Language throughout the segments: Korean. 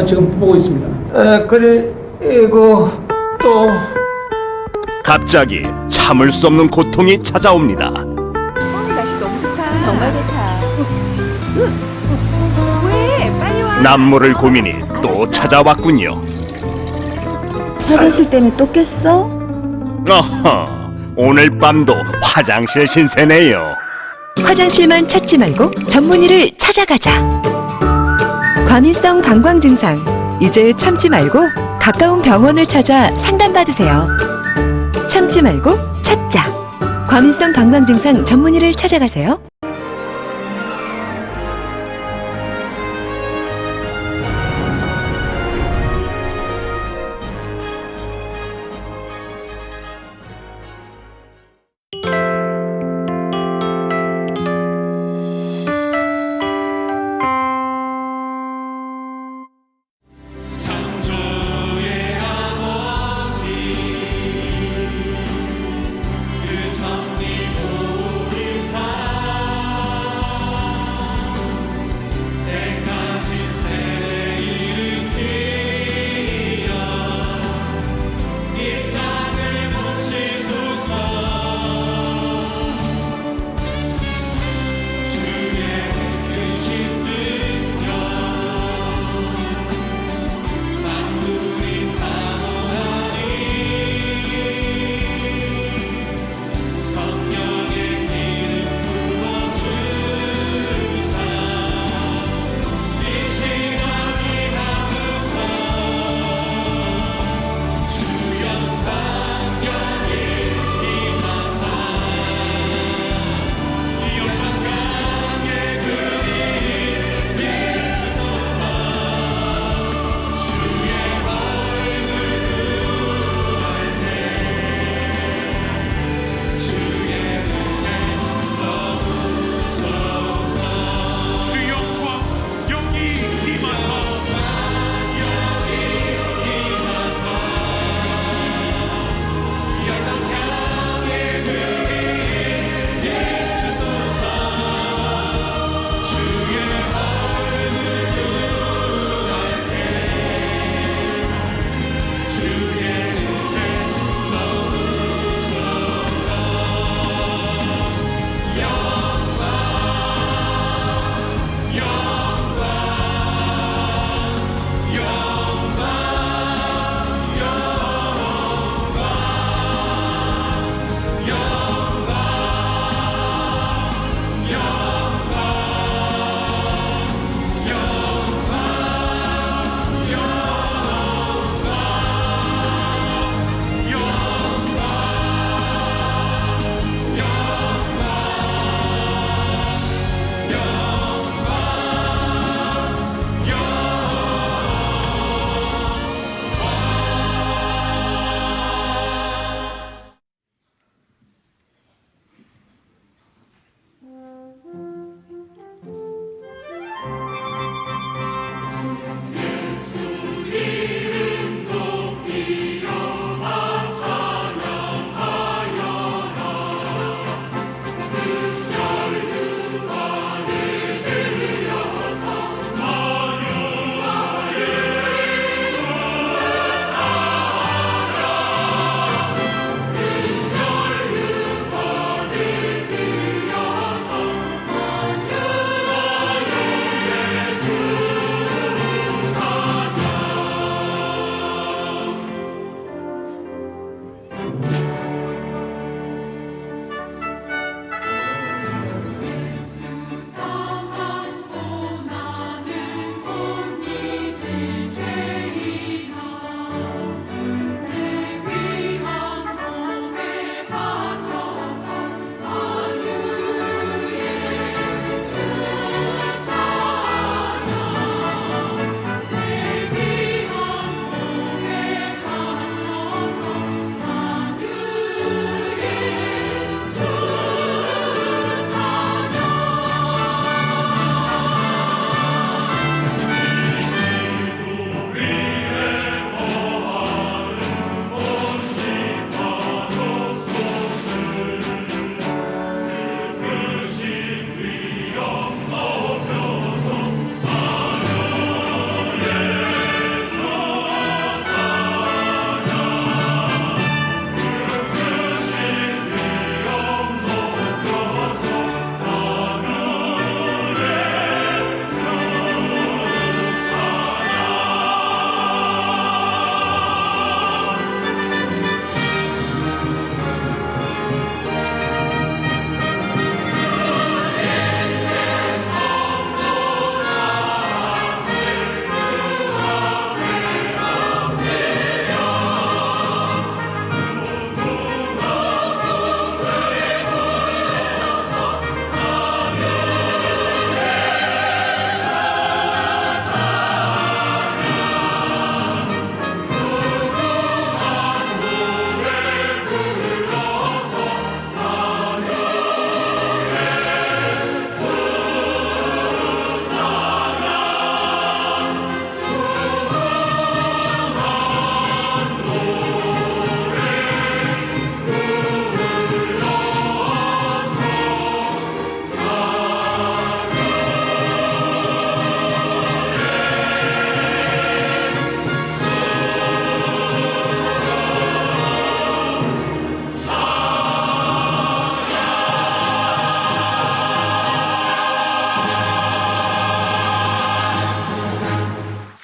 지금 보고 있습니다. 그리고 또 갑자기 참을 수 없는 고통이 찾아옵니다. 날씨 너무 좋다. 정말 좋다. 왜? 빨리 와. 남모를 고민이 또 찾아왔군요. 화장실 때문에 또 깼어? 어허, 오늘 밤도 화장실 신세네요. 화장실만 찾지 말고 전문의를 찾아가자. 과민성 방광 증상, 이제 참지 말고 가까운 병원을 찾아 상담받으세요. 참지 말고 찾자. 과민성 방광 증상 전문의를 찾아가세요.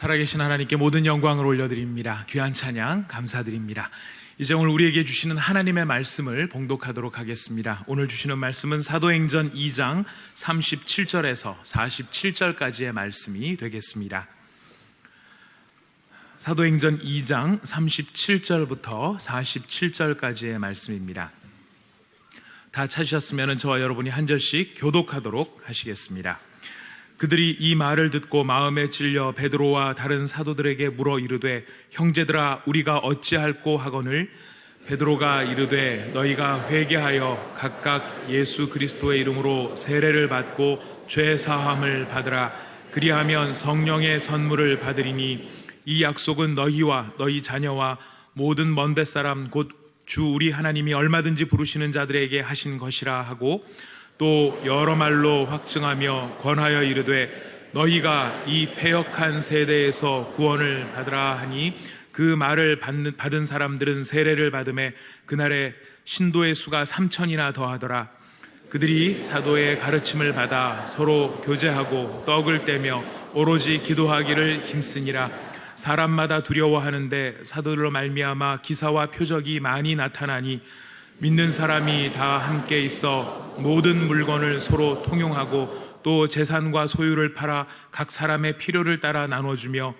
살아계신 하나님께 모든 영광을 올려드립니다. 귀한 찬양 감사드립니다. 이제 오늘 우리에게 주시는 하나님의 말씀을 봉독하도록 하겠습니다. 오늘 주시는 말씀은 사도행전 2장 37절에서 47절까지의 말씀이 되겠습니다. 사도행전 2장 37절부터 47절까지의 말씀입니다. 다 찾으셨으면 저와 여러분이 한 절씩 교독하도록 하시겠습니다. 그들이 이 말을 듣고 마음에 찔려 베드로와 다른 사도들에게 물어 이르되 형제들아 우리가 어찌할꼬 하거늘 베드로가 이르되 너희가 회개하여 각각 예수 그리스도의 이름으로 세례를 받고 죄 사함을 받으라. 그리하면 성령의 선물을 받으리니 이 약속은 너희와 너희 자녀와 모든 먼데 사람 곧 주 우리 하나님이 얼마든지 부르시는 자들에게 하신 것이라 하고 또 여러 말로 확증하며 권하여 이르되 너희가 이 패역한 세대에서 구원을 받으라 하니 그 말을 받은 사람들은 세례를 받음에 그날에 신도의 수가 3,000이나 더하더라. 그들이 사도의 가르침을 받아 서로 교제하고 떡을 떼며 오로지 기도하기를 힘쓰니라. 사람마다 두려워하는데 사도들로 말미암아 기사와 표적이 많이 나타나니 믿는 사람이 다 함께 있어 모든 물건을 서로 통용하고 또 재산과 소유를 팔아 각 사람의 필요를 따라 나눠주며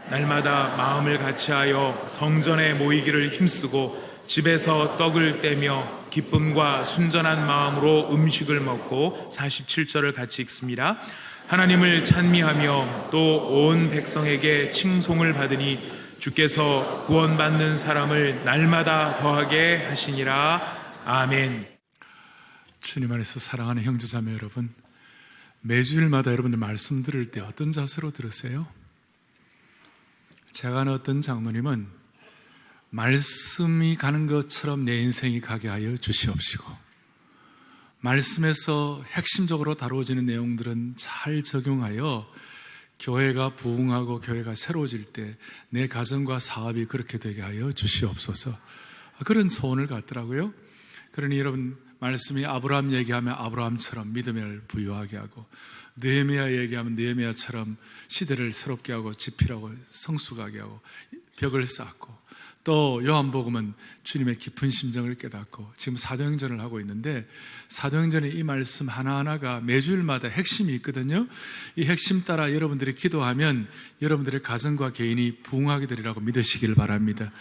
날마다 마음을 같이하여 성전에 모이기를 힘쓰고 집에서 떡을 떼며 기쁨과 순전한 마음으로 음식을 먹고 47절을 같이 읽습니다. 하나님을 찬미하며 또 온 백성에게 칭송을 받으니 주께서 구원받는 사람을 날마다 더하게 하시니라. 아멘. 주님 안에서 사랑하는 형제자매 여러분, 매주일마다 여러분들 말씀 들을 때 어떤 자세로 들으세요? 제가 아는 어떤 장로님은 말씀이 가는 것처럼 내 인생이 가게 하여 주시옵시고, 말씀에서 핵심적으로 다루어지는 내용들은 잘 적용하여 교회가 부흥하고 교회가 새로워질 때 내 가정과 사업이 그렇게 되게 하여 주시옵소서. 그런 소원을 갖더라고요. 그러니 여러분, 말씀이 아브라함 얘기하면 아브라함처럼 믿음을 부유하게 하고, 느헤미야 얘기하면 느헤미야처럼 시대를 새롭게 하고 지필하고 성숙하게 하고 벽을 쌓고, 또 요한복음은 주님의 깊은 심정을 깨닫고 지금 사도행전을 하고 있는데, 사도행전의 이 말씀 하나하나가 매주일마다 핵심이 있거든요. 이 핵심 따라 여러분들이 기도하면 여러분들의 가정과 개인이 부흥하게 되리라고 믿으시길 바랍니다.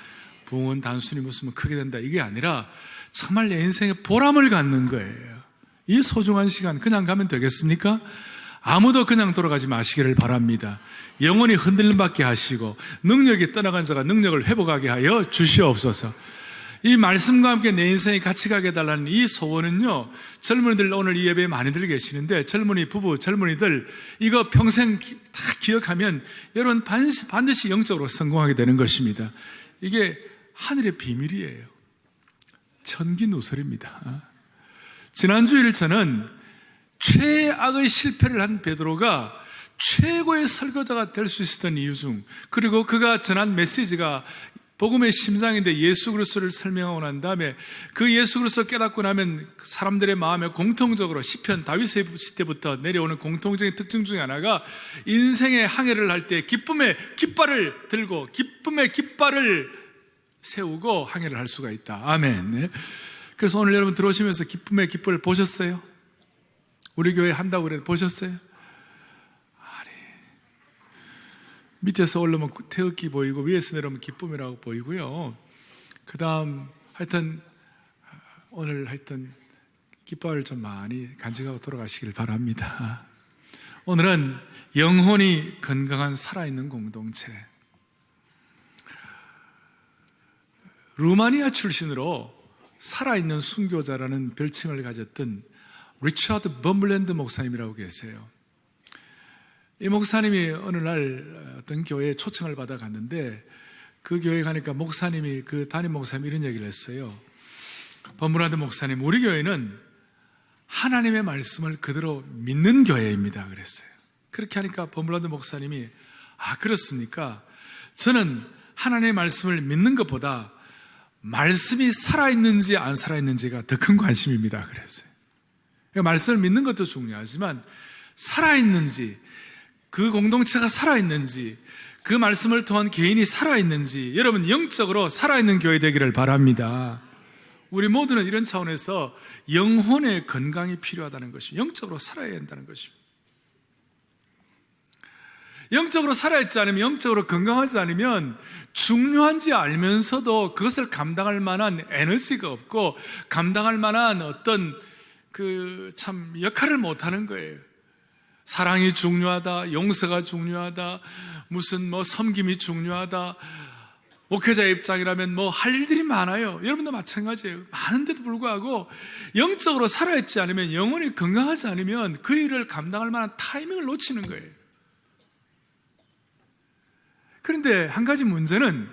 부흥은 단순히 무슨 크게 된다 이게 아니라 정말 내 인생에 보람을 갖는 거예요. 이 소중한 시간 그냥 가면 되겠습니까? 아무도 그냥 돌아가지 마시기를 바랍니다. 영원히 흔들림 받게 하시고 능력이 떠나간 자가 능력을 회복하게 하여 주시옵소서. 이 말씀과 함께 내 인생이 같이 가게 해달라는 이 소원은요, 젊은이들 오늘 이 예배에 많이들 계시는데 젊은이 부부, 젊은이들 이거 평생 다 기억하면 여러분 반드시 영적으로 성공하게 되는 것입니다. 이게 하늘의 비밀이에요. 천기누설입니다. 지난주일 저는 최악의 실패를 한 베드로가 최고의 설교자가 될 수 있었던 이유 중, 그리고 그가 전한 메시지가 복음의 심장인데 예수 그리스도를 설명하고 난 다음에 그 예수 그리스도 깨닫고 나면 사람들의 마음에 공통적으로 시편 다윗의 시대부터 내려오는 공통적인 특징 중에 하나가 인생의 항해를 할 때 기쁨의 깃발을 들고 기쁨의 깃발을 세우고 항해를 할 수가 있다. 아멘. 네. 그래서 오늘 여러분 들어오시면서 기쁨의 깃발을 보셨어요? 우리 교회 한다고 그래도 보셨어요? 아니, 밑에서 올라오면 태극기 보이고 위에서 내려오면 기쁨이라고 보이고요. 그 다음 하여튼 오늘 하여튼 깃발을 좀 많이 간직하고 돌아가시길 바랍니다. 오늘은 영혼이 건강한 살아있는 공동체, 루마니아 출신으로 살아있는 순교자라는 별칭을 가졌던 리처드 범블랜드 목사님이라고 계세요. 이 목사님이 어느 날 어떤 교회에 초청을 받아 갔는데, 그 교회에 가니까 목사님이, 그 담임 목사님이 이런 얘기를 했어요. 범블랜드 목사님, 우리 교회는 하나님의 말씀을 그대로 믿는 교회입니다 그랬어요. 그렇게 하니까 범블랜드 목사님이, 아 그렇습니까? 저는 하나님의 말씀을 믿는 것보다 말씀이 살아있는지 안 살아있는지가 더 큰 관심입니다 그랬어요. 그러니까 말씀을 믿는 것도 중요하지만 살아있는지, 그 공동체가 살아있는지, 그 말씀을 통한 개인이 살아있는지, 여러분 영적으로 살아있는 교회 되기를 바랍니다. 우리 모두는 이런 차원에서 영혼의 건강이 필요하다는 것입니다. 영적으로 살아야 한다는 것입니다. 영적으로 살아있지 않으면, 영적으로 건강하지 않으면 중요한지 알면서도 그것을 감당할 만한 에너지가 없고 감당할 만한 어떤 참 역할을 못하는 거예요. 사랑이 중요하다, 용서가 중요하다, 무슨 섬김이 중요하다, 목회자의 입장이라면 할 일들이 많아요. 여러분도 마찬가지예요. 많은데도 불구하고 영적으로 살아있지 않으면, 영혼이 건강하지 않으면 그 일을 감당할 만한 타이밍을 놓치는 거예요. 그런데 한 가지 문제는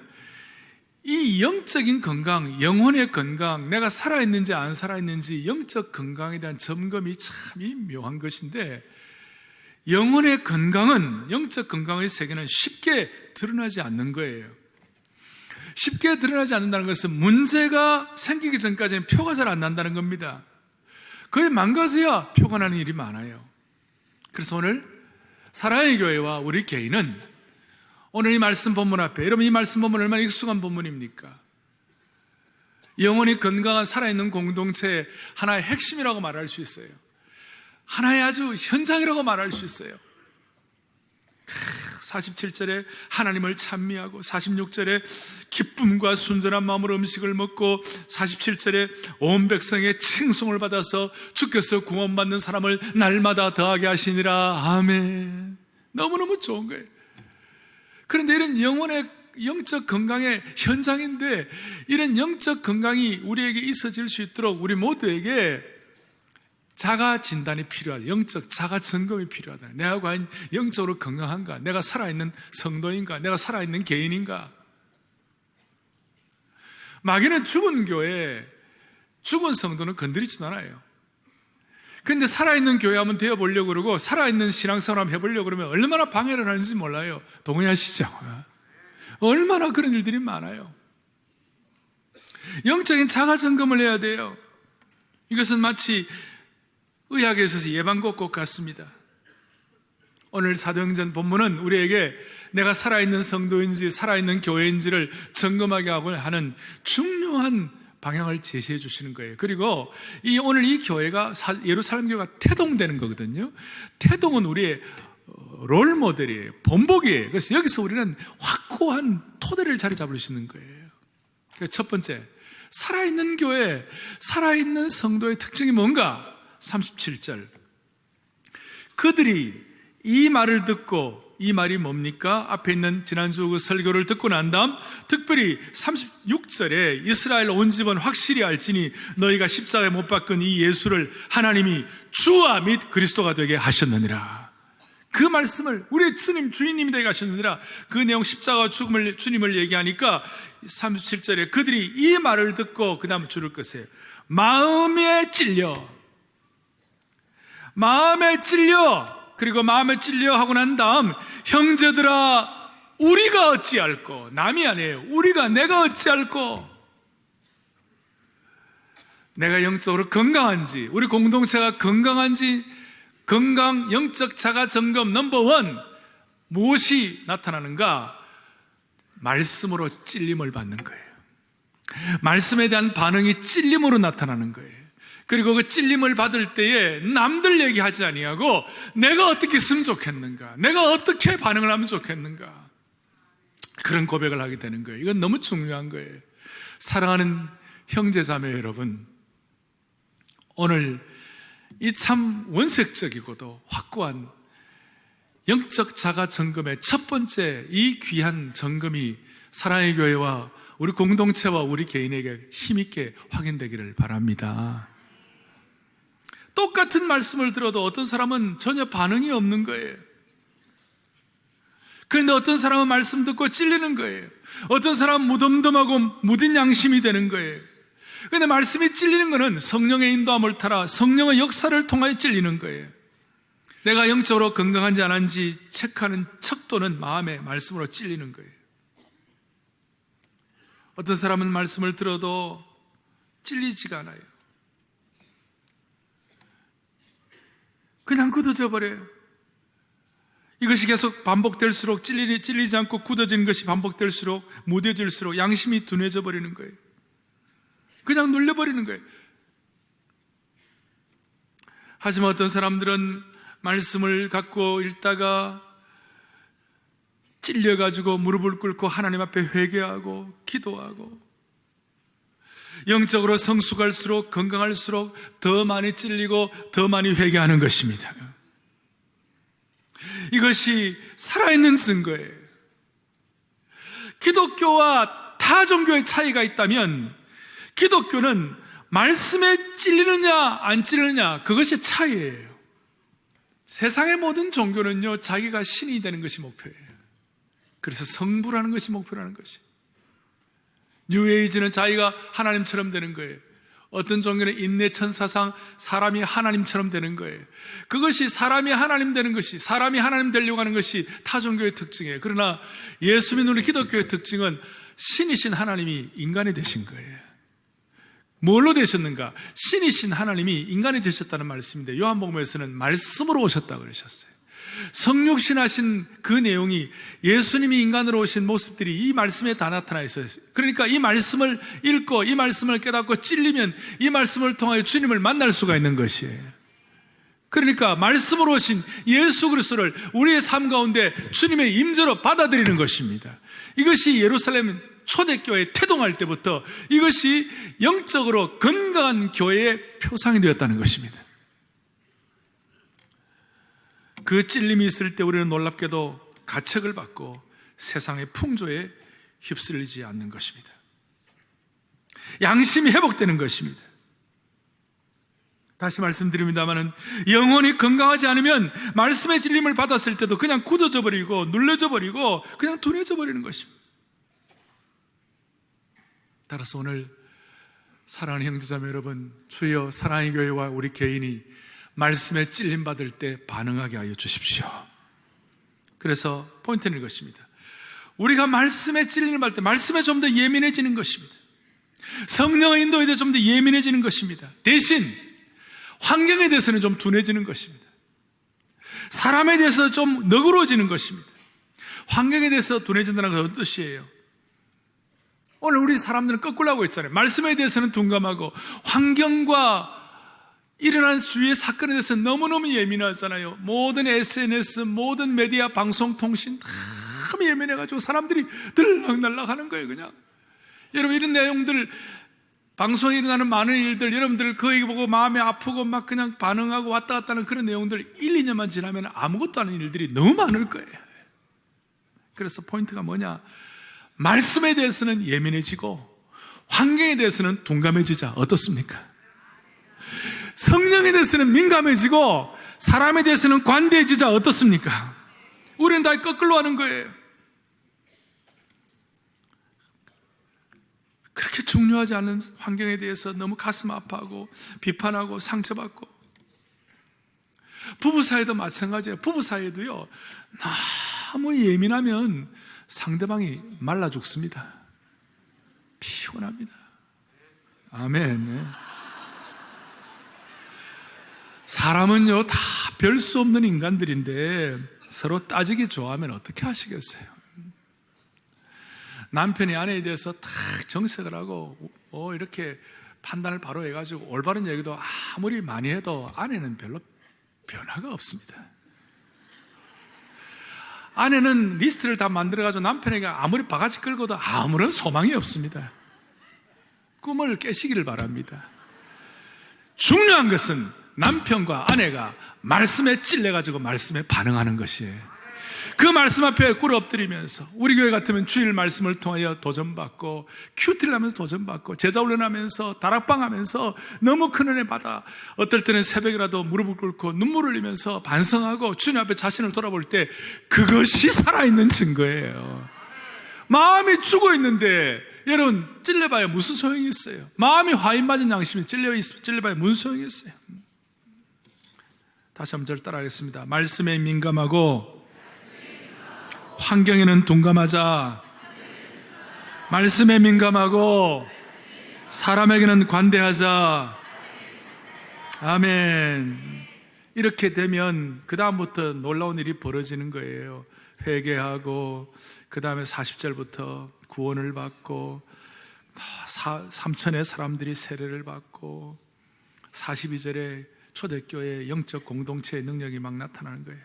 이 영적인 건강, 영혼의 건강, 내가 살아있는지 안 살아있는지 영적 건강에 대한 점검이 참 묘한 것인데, 영혼의 건강은, 영적 건강의 세계는 쉽게 드러나지 않는 거예요. 쉽게 드러나지 않는다는 것은 문제가 생기기 전까지는 표가 잘 안 난다는 겁니다. 그게 망가져야 표가 나는 일이 많아요. 그래서 오늘 사랑의 교회와 우리 개인은 오늘 이 말씀 본문 앞에, 여러분 이 말씀 본문 얼마나 익숙한 본문입니까? 영혼이 건강한 살아있는 공동체의 하나의 핵심이라고 말할 수 있어요. 하나의 아주 현장이라고 말할 수 있어요. 47절에 하나님을 찬미하고, 46절에 기쁨과 순전한 마음으로 음식을 먹고, 47절에 온 백성의 칭송을 받아서 주께서 구원받는 사람을 날마다 더하게 하시니라. 아멘. 너무너무 좋은 거예요. 그런데 이런 영혼의 영적 건강의 현장인데, 이런 영적 건강이 우리에게 있어질 수 있도록 우리 모두에게 자가 진단이 필요하다. 영적 자가 점검이 필요하다. 내가 과연 영적으로 건강한가? 내가 살아있는 성도인가? 내가 살아있는 개인인가? 마귀는 죽은 교회, 죽은 성도는 건드리지도 않아요. 그런데 살아있는 교회 한번 되어보려고 그러고 살아있는 신앙생활 한번 해보려고 그러면 얼마나 방해를 하는지 몰라요. 동의하시죠? 얼마나 그런 일들이 많아요. 영적인 자가 점검을 해야 돼요. 이것은 마치 의학에 있어서 예방접종 같습니다. 오늘 사도행전 본문은 우리에게 내가 살아있는 성도인지 살아있는 교회인지를 점검하게 하는 중요한 방향을 제시해 주시는 거예요. 그리고 오늘 이 교회가 예루살렘 교회가 태동되는 거거든요. 태동은 우리의 롤 모델이에요. 본보기예요. 그래서 여기서 우리는 확고한 토대를 자리 잡을 수 있는 거예요. 첫 번째, 살아있는 교회, 살아있는 성도의 특징이 뭔가? 37절. 그들이 이 말을 듣고, 이 말이 뭡니까? 앞에 있는 지난주 그 설교를 듣고 난 다음 특별히 36절에 이스라엘 온 집은 확실히 알지니 너희가 십자가에 못 박은 이 예수를 하나님이 주와 및 그리스도가 되게 하셨느니라. 그 말씀을 우리의 주님, 주인님이 되게 하셨느니라. 그 내용 십자가와 죽음을, 주님을 얘기하니까 37절에 그들이 이 말을 듣고 그 다음 줄을 것이에요. 마음에 찔려, 그리고 마음에 찔려 하고 난 다음 형제들아 우리가 어찌할꼬, 남이 아니에요. 내가 어찌할꼬. 내가 영적으로 건강한지, 우리 공동체가 건강한지, 건강 영적 자가 점검 넘버 1 무엇이 나타나는가? 말씀으로 찔림을 받는 거예요. 말씀에 대한 반응이 찔림으로 나타나는 거예요. 그리고 그 찔림을 받을 때에 남들 얘기하지 아니하고 내가 어떻게 했으면 좋겠는가, 내가 어떻게 반응을 하면 좋겠는가, 그런 고백을 하게 되는 거예요. 이건 너무 중요한 거예요. 사랑하는 형제자매 여러분, 오늘 이 참 원색적이고도 확고한 영적 자가 점검의 첫 번째 이 귀한 점검이 사랑의 교회와 우리 공동체와 우리 개인에게 힘있게 확인되기를 바랍니다. 똑같은 말씀을 들어도 어떤 사람은 전혀 반응이 없는 거예요. 그런데 어떤 사람은 말씀 듣고 찔리는 거예요. 어떤 사람은 무덤덤하고 무딘 양심이 되는 거예요. 그런데 말씀이 찔리는 것은 성령의 인도함을 따라 성령의 역사를 통하여 찔리는 거예요. 내가 영적으로 건강한지 안 한지 체크하는 척도는 마음의 말씀으로 찔리는 거예요. 어떤 사람은 말씀을 들어도 찔리지가 않아요. 그냥 굳어져 버려요. 이것이 계속 반복될수록 찔리지 않고 굳어지는 것이 반복될수록 무뎌질수록 양심이 둔해져 버리는 거예요. 그냥 눌려버리는 거예요. 하지만 어떤 사람들은 말씀을 갖고 읽다가 찔려가지고 무릎을 꿇고 하나님 앞에 회개하고 기도하고 영적으로 성숙할수록 건강할수록 더 많이 찔리고 더 많이 회개하는 것입니다. 이것이 살아있는 증거예요. 기독교와 타 종교의 차이가 있다면 기독교는 말씀에 찔리느냐 안 찔리느냐 그것이 차이예요. 세상의 모든 종교는요 자기가 신이 되는 것이 목표예요. 그래서 성부라는 것이 목표라는 것이. 뉴에이지는 자기가 하나님처럼 되는 거예요. 어떤 종교는 인내천사상 사람이 하나님처럼 되는 거예요. 그것이 사람이 하나님 되는 것이, 사람이 하나님 되려고 하는 것이 타 종교의 특징이에요. 그러나 예수 믿는 우리 기독교의 특징은 신이신 하나님이 인간이 되신 거예요. 뭘로 되셨는가? 신이신 하나님이 인간이 되셨다는 말씀인데 요한복음에서는 말씀으로 오셨다고 그러셨어요. 성육신하신 그 내용이 예수님이 인간으로 오신 모습들이 이 말씀에 다 나타나 있어요. 그러니까 이 말씀을 읽고 이 말씀을 깨닫고 찔리면 이 말씀을 통하여 주님을 만날 수가 있는 것이에요. 그러니까 말씀으로 오신 예수 그리스도를 우리의 삶 가운데 주님의 임재로 받아들이는 것입니다. 이것이 예루살렘 초대교회에 태동할 때부터 이것이 영적으로 건강한 교회의 표상이 되었다는 것입니다. 그 찔림이 있을 때 우리는 놀랍게도 가책을 받고 세상의 풍조에 휩쓸리지 않는 것입니다. 양심이 회복되는 것입니다. 다시 말씀드립니다마는 영혼이 건강하지 않으면 말씀의 찔림을 받았을 때도 그냥 굳어져 버리고 눌러져 버리고 그냥 둔해져 버리는 것입니다. 따라서 오늘 사랑하는 형제자매 여러분, 주여 사랑의 교회와 우리 개인이 말씀에 찔림 받을 때 반응하게 하여 주십시오. 그래서 포인트는 이것입니다. 우리가 말씀에 찔림을 받을 때 말씀에 좀 더 예민해지는 것입니다. 성령의 인도에 대해 좀 더 예민해지는 것입니다. 대신 환경에 대해서는 좀 둔해지는 것입니다. 사람에 대해서 좀 너그러워지는 것입니다. 환경에 대해서 둔해진다는 것은 어떤 뜻이에요? 오늘 우리 사람들은 거꾸로 하고 있잖아요. 말씀에 대해서는 둔감하고 환경과 일어난 주위의 사건에 대해서 너무너무 예민하잖아요. 모든 SNS, 모든 메디아, 방송통신 다 예민해가지고 사람들이 들락날락 하는 거예요. 그냥 여러분 이런 내용들, 방송에 일어나는 많은 일들, 여러분들 그 얘기 보고 마음이 아프고 막 그냥 반응하고 왔다 갔다 하는 그런 내용들 1, 2년만 지나면 아무것도 아닌 일들이 너무 많을 거예요. 그래서 포인트가 뭐냐? 말씀에 대해서는 예민해지고 환경에 대해서는 둔감해지자. 어떻습니까? 성령에 대해서는 민감해지고 사람에 대해서는 관대해지자. 어떻습니까? 우리는 다 거꾸로 하는 거예요. 그렇게 중요하지 않은 환경에 대해서 너무 가슴 아파하고 비판하고 상처받고. 부부 사이도 마찬가지예요. 부부 사이도요 너무 예민하면 상대방이 말라 죽습니다. 피곤합니다. 아멘. 사람은요 다 별 수 없는 인간들인데 서로 따지기 좋아하면 어떻게 하시겠어요? 남편이 아내에 대해서 딱 정색을 하고 이렇게 판단을 바로 해가지고 올바른 얘기도 아무리 많이 해도 아내는 별로 변화가 없습니다. 아내는 리스트를 다 만들어가지고 남편에게 아무리 바가지 끌고도 아무런 소망이 없습니다. 꿈을 깨시기를 바랍니다. 중요한 것은 남편과 아내가 말씀에 찔려가지고 말씀에 반응하는 것이에요. 그 말씀 앞에 꿇어 엎드리면서 우리 교회 같으면 주일 말씀을 통하여 도전받고 큐티를 하면서 도전받고 제자훈련하면서 다락방하면서 너무 큰 은혜 받아 어떨 때는 새벽이라도 무릎을 꿇고 눈물을 흘리면서 반성하고 주님 앞에 자신을 돌아볼 때 그것이 살아있는 증거예요. 마음이 죽어 있는데 여러분 찔려봐야 무슨 소용이 있어요? 마음이 화인 맞은 양심이 찔려봐야 무슨 소용이 있어요? 다시 한 절 따라하겠습니다. 말씀에 민감하고 환경에는 둔감하자. 말씀에 민감하고 사람에게는 관대하자. 아멘. 이렇게 되면 그 다음부터 놀라운 일이 벌어지는 거예요. 회개하고 그 다음에 40절부터 구원을 받고 3천의 사람들이 세례를 받고 42절에 초대교회의 영적 공동체의 능력이 막 나타나는 거예요.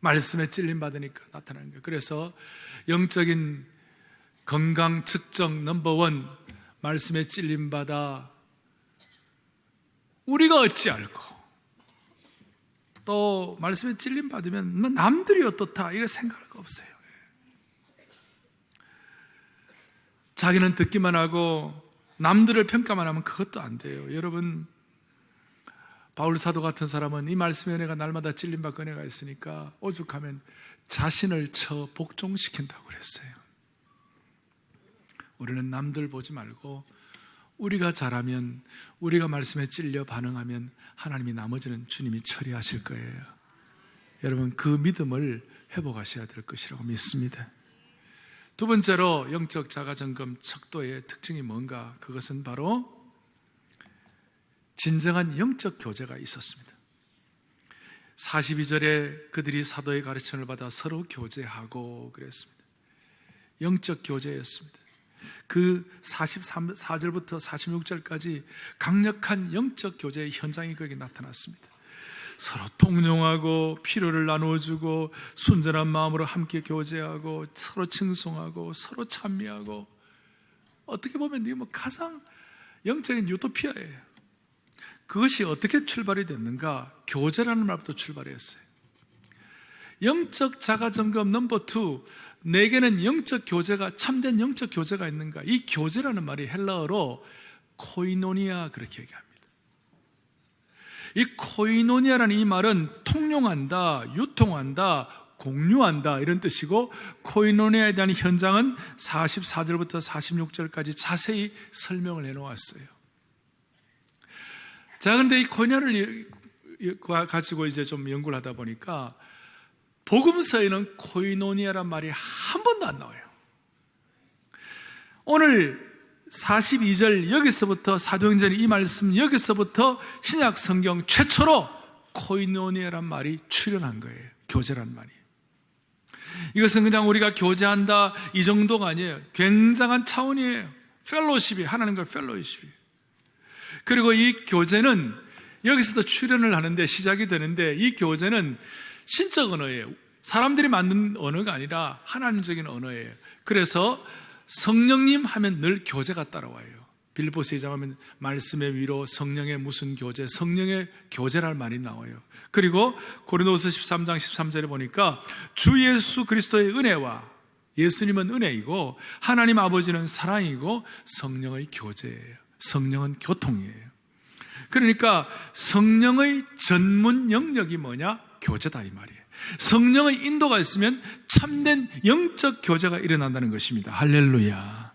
말씀에 찔림 받으니까 나타나는 거예요. 그래서 영적인 건강 측정 넘버원, 말씀에 찔림 받아 우리가 어찌 알고, 또 말씀에 찔림 받으면 남들이 어떻다 이거 생각할 거 없어요. 자기는 듣기만 하고 남들을 평가만 하면 그것도 안 돼요. 여러분, 바울 사도 같은 사람은 이 말씀의 은혜가 날마다 찔림받고 은혜가 있으니까 오죽하면 자신을 쳐 복종시킨다고 그랬어요. 우리는 남들 보지 말고 우리가 잘하면, 우리가 말씀에 찔려 반응하면 하나님이 나머지는 주님이 처리하실 거예요. 여러분, 그 믿음을 회복하셔야 될 것이라고 믿습니다. 두 번째로 영적 자가점검 척도의 특징이 뭔가? 그것은 바로 진정한 영적 교제가 있었습니다. 42절에 그들이 사도의 가르침을 받아 서로 교제하고 그랬습니다. 영적 교제였습니다. 그 44절부터 46절까지 강력한 영적 교제의 현장이 거기에 나타났습니다. 서로 통용하고 필요를 나누어주고 순전한 마음으로 함께 교제하고 서로 칭송하고 서로 찬미하고, 어떻게 보면 이게 가장 영적인 유토피아예요. 그것이 어떻게 출발이 됐는가? 교제라는 말부터 출발이 했어요. 영적 자가점검 넘버 2, 내게는 영적 교제가, 참된 영적 교제가 있는가? 이 교제라는 말이 헬라어로 코이노니아 그렇게 얘기합니다. 이 코이노니아라는 이 말은 통용한다, 유통한다, 공유한다 이런 뜻이고, 코이노니아에 대한 현장은 44절부터 46절까지 자세히 설명을 해놓았어요. 자, 근데 이 코이노니아를 가지고 이제 좀 연구를 하다 보니까 복음서에는 코이노니아란 말이 한 번도 안 나와요. 오늘 42절 여기서부터 사도행전의 이 말씀, 여기서부터 신약 성경 최초로 코이노니아란 말이 출현한 거예요. 교제란 말이. 이것은 그냥 우리가 교제한다 이 정도가 아니에요. 굉장한 차원이에요. 펠로십이, 하나님과 펠로십이. 그리고 이 교제는 여기서부터 출현을 하는데, 시작이 되는데, 이 교제는 신적 언어예요. 사람들이 만든 언어가 아니라 하나님적인 언어예요. 그래서 성령님 하면 늘 교제가 따라와요. 빌립보서 2장 하면 말씀의 위로, 성령의 무슨 교제, 성령의 교제랄 말이 나와요. 그리고 고린도후서 13장 13절에 보니까 주 예수 그리스도의 은혜와, 예수님은 은혜이고 하나님 아버지는 사랑이고 성령의 교제예요. 성령은 교통이에요. 그러니까 성령의 전문 영역이 뭐냐? 교제다 이 말이에요. 성령의 인도가 있으면 참된 영적 교제가 일어난다는 것입니다. 할렐루야.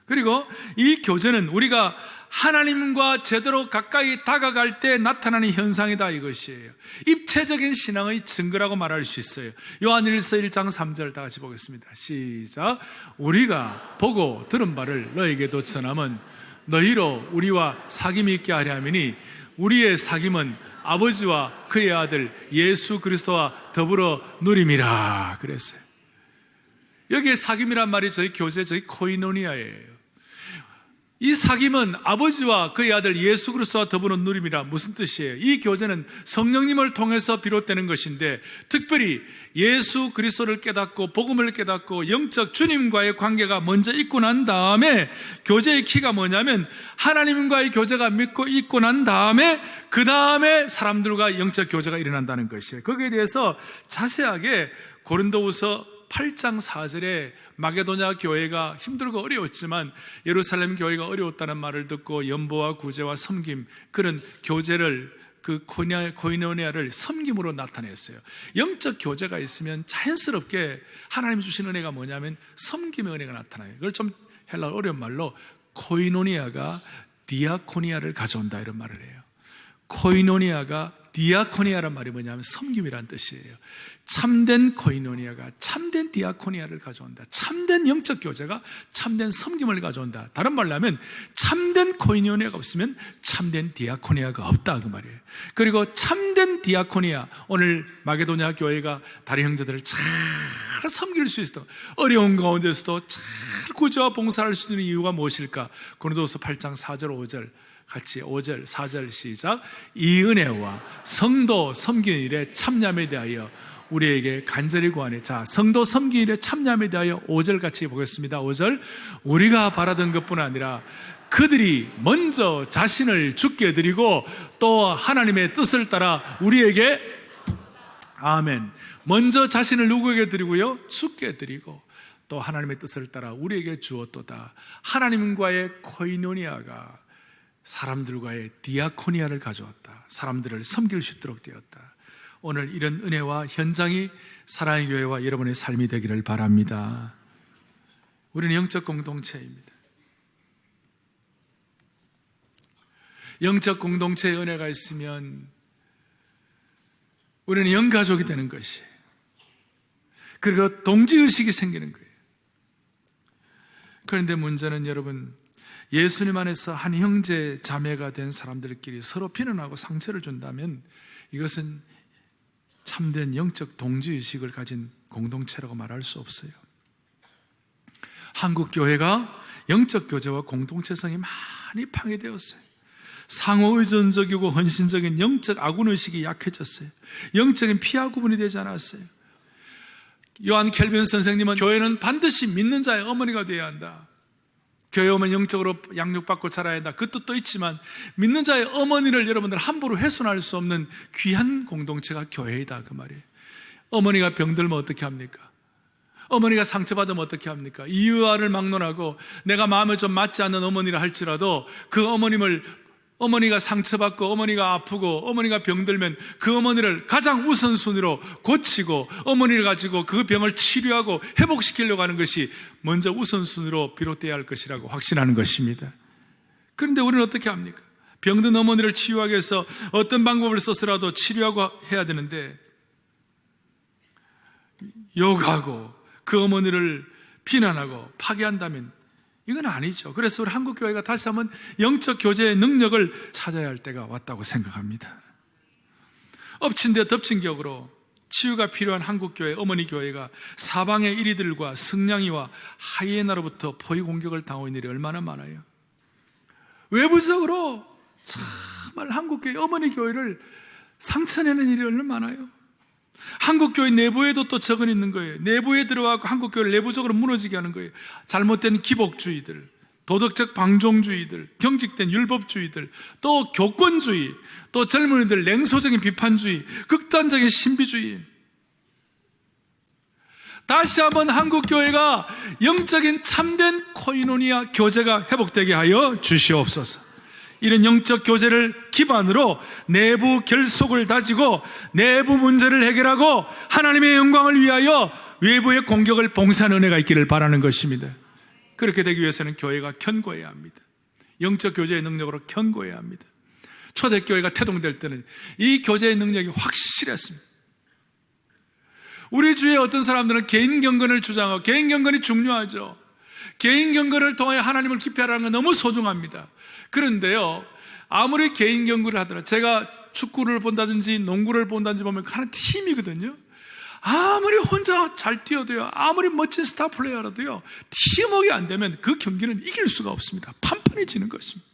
그리고 이 교제는 우리가 하나님과 제대로 가까이 다가갈 때 나타나는 현상이다 이것이에요. 입체적인 신앙의 증거라고 말할 수 있어요. 요한일서 1장 3절 다 같이 보겠습니다. 시작. 우리가 보고 들은 바를 너에게도 전함은 너희로 우리와 사귐이 있게 하려 함이니 우리의 사귐은 아버지와 그의 아들 예수 그리스도와 더불어 누림이라 그랬어요. 여기에 사귐이란 말이 저희 교제, 저희 코이노니아예요. 이 사귐은 아버지와 그의 아들 예수 그리스도와 더불어 누림이라 무슨 뜻이에요? 이 교제는 성령님을 통해서 비롯되는 것인데, 특별히 예수 그리스도를 깨닫고 복음을 깨닫고 영적 주님과의 관계가 먼저 있고 난 다음에, 교제의 키가 뭐냐면 하나님과의 교제가 믿고 있고 난 다음에 그 다음에 사람들과 영적 교제가 일어난다는 것이에요. 거기에 대해서 자세하게 고린도후서 8장 4절에 마게도냐 교회가 힘들고 어려웠지만 예루살렘 교회가 어려웠다는 말을 듣고 연보와 구제와 섬김, 그런 교제를, 그 코이노니아를 섬김으로 나타냈어요. 영적 교제가 있으면 자연스럽게 하나님 주신 은혜가 뭐냐면 섬김의 은혜가 나타나요. 그걸 좀 헬라 어려운 말로 코이노니아가 디아코니아를 가져온다 이런 말을 해요. 코이노니아가 디아코니아란 말이 뭐냐면 섬김이란 뜻이에요. 참된 코이노니아가 참된 디아코니아를 가져온다. 참된 영적 교제가 참된 섬김을 가져온다. 다른 말로 하면 참된 코이노니아가 없으면 참된 디아코니아가 없다 그 말이에요. 그리고 참된 디아코니아, 오늘 마게도냐 교회가 다른 형제들을 잘 섬길 수 있어. 어려운 가운데서도 잘 구제와 봉사할 수 있는 이유가 무엇일까? 고린도서 8장 4절 5절 같이 5절 4절 시작. 이 은혜와 성도 섬기는 일에 참여함에 대하여 우리에게 간절히 구하네. 자, 성도 섬기는 일에 참여함에 대하여 5절 같이 보겠습니다. 5절. 우리가 바라던 것뿐 아니라 그들이 먼저 자신을 주께 드리고 또 하나님의 뜻을 따라 우리에게, 아멘, 먼저 자신을 누구에게 드리고요? 주께 드리고 또 하나님의 뜻을 따라 우리에게 주었도다. 하나님과의 코이노니아가 사람들과의 디아코니아를 가져왔다. 사람들을 섬길 수 있도록 되었다. 오늘 이런 은혜와 현장이 사랑의 교회와 여러분의 삶이 되기를 바랍니다. 우리는 영적 공동체입니다. 영적 공동체의 은혜가 있으면 우리는 영가족이 되는 것이에요. 그리고 동지의식이 생기는 거예요. 그런데 문제는 여러분, 예수님 안에서 한 형제 자매가 된 사람들끼리 서로 비난하고 상처를 준다면 이것은 참된 영적 동지의식을 가진 공동체라고 말할 수 없어요. 한국 교회가 영적 교제와 공동체성이 많이 파괴되었어요. 상호의존적이고 헌신적인 영적 아군의식이 약해졌어요. 영적인 피하 구분이 되지 않았어요. 요한 켈빈 선생님은 교회는 반드시 믿는 자의 어머니가 되어야 한다. 교회 오면 영적으로 양육받고 자라야 한다. 그 뜻도 있지만 믿는 자의 어머니를 여러분들 함부로 훼손할 수 없는 귀한 공동체가 교회이다 그 말이에요. 어머니가 병들면 어떻게 합니까? 어머니가 상처받으면 어떻게 합니까? 이유와를 막론하고 내가 마음에 좀 맞지 않는 어머니라 할지라도 그 어머니가 상처받고 어머니가 아프고 어머니가 병들면 그 어머니를 가장 우선순위로 고치고 어머니를 가지고 그 병을 치료하고 회복시키려고 하는 것이 먼저 우선순위로 비롯되어야 할 것이라고 확신하는 것입니다. 그런데 우리는 어떻게 합니까? 병든 어머니를 치유하기 위해서 어떤 방법을 써서라도 치료하고 해야 되는데 욕하고 그 어머니를 비난하고 파괴한다면 이건 아니죠. 그래서 우리 한국교회가 다시 한번 영적 교제의 능력을 찾아야 할 때가 왔다고 생각합니다. 엎친 데 덮친 격으로 치유가 필요한 한국교회, 어머니교회가 사방의 이리들과 승냥이와 하이에나로부터 포위 공격을 당하고 있는 일이 얼마나 많아요. 외부적으로 정말 한국교회, 어머니교회를 상처내는 일이 얼마나 많아요. 한국교회 내부에도 또 적은 있는 거예요. 내부에 들어가고 한국교회를 내부적으로 무너지게 하는 거예요. 잘못된 기복주의들, 도덕적 방종주의들, 경직된 율법주의들, 또 교권주의, 또 젊은이들 냉소적인 비판주의, 극단적인 신비주의. 다시 한번 한국교회가 영적인 참된 코이노니아 교제가 회복되게 하여 주시옵소서. 이런 영적 교제를 기반으로 내부 결속을 다지고 내부 문제를 해결하고 하나님의 영광을 위하여 외부의 공격을 봉사하는 은혜가 있기를 바라는 것입니다. 그렇게 되기 위해서는 교회가 견고해야 합니다. 영적 교제의 능력으로 견고해야 합니다. 초대교회가 태동될 때는 이 교제의 능력이 확실했습니다. 우리 주위에 어떤 사람들은 개인 경건을 주장하고, 개인 경건이 중요하죠. 개인 경건을 통해 하나님을 기피하라는 건 너무 소중합니다. 그런데요, 아무리 개인 경건을 하더라도, 제가 축구를 본다든지 농구를 본다든지 보면 하는 팀이거든요. 아무리 혼자 잘 뛰어도요, 아무리 멋진 스타 플레이어라도요, 팀워크가 안 되면 그 경기는 이길 수가 없습니다. 판판이 지는 것입니다.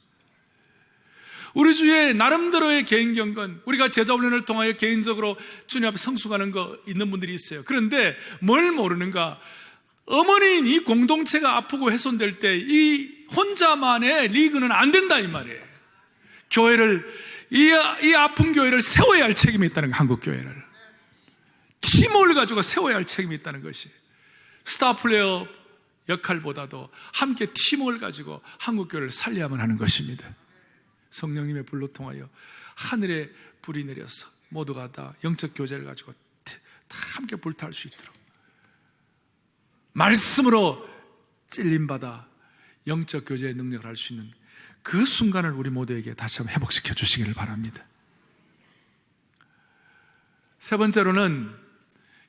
우리 주위에 나름대로의 개인 경건, 우리가 제자 훈련을 통하여 개인적으로 주님 앞에 성숙하는 거 있는 분들이 있어요. 그런데 뭘 모르는가? 어머니인 이 공동체가 아프고 훼손될 때 이 혼자만의 리그는 안 된다 이 말이에요. 교회를, 이 아픈 교회를 세워야 할 책임이 있다는 거예요. 한국 교회를 팀을 가지고 세워야 할 책임이 있다는 것이, 스타 플레이어 역할보다도 함께 팀을 가지고 한국 교회를 살려야만 하는 것입니다. 성령님의 불로 통하여 하늘에 불이 내려서 모두가 다 영적 교제를 가지고 다 함께 불타올 수 있도록 말씀으로 찔림받아 영적 교제의 능력을 할 수 있는 그 순간을 우리 모두에게 다시 한번 회복시켜 주시기를 바랍니다. 세 번째로는